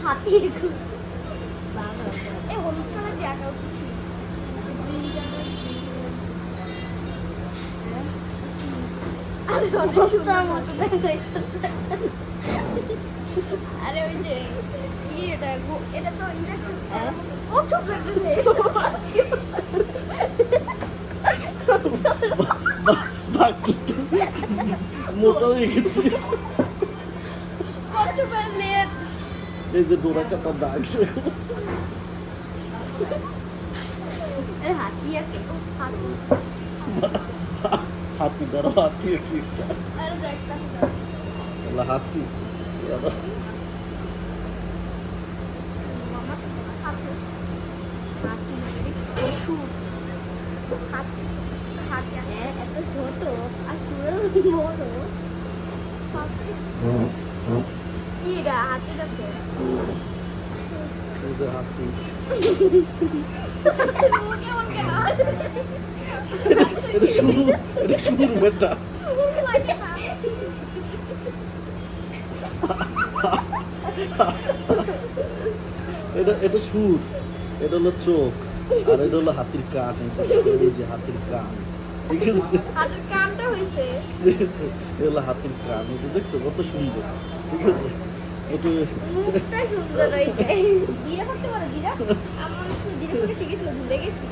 হাতির খুব এই হলুদ কালার দিয়ে আঁকা উচিত ছিল। আরে অবস্থার মতো দেখাইতেছে। আরে ওই যে এটা এটা তো ও চুপ লাগতেছে। মোটা হয়ে গেছে। কত পারলে এই যে ডোরা কাটা দাগ। আরে হাতি আঁকে হাতি হাতি দ্বারা হাতি কি একটা আরে দেখ হাতি মামা হাতি হাতি পশু হাতি হাতি এত ছোট আর সুরের বড় হাতি কি রা হাতিটা তো এই যে হাতি। এটা শুরু বেটা। এটা সুর, এটা হলো চোখ, আর এটা হলো হাতির কান। এই যে হাতির কান, ঠিক আছে? হাতির কানটা হইছে ঠিক আছে, এটা হলো হাতির কান। এটা দেখছো কত সুন্দর, ঠিক আছে? একটু মুখটা সুন্দর হইছে। জিরা করতে পারো জিরা? আমার জিরা করে শিখেছিল ভুলে গেছি।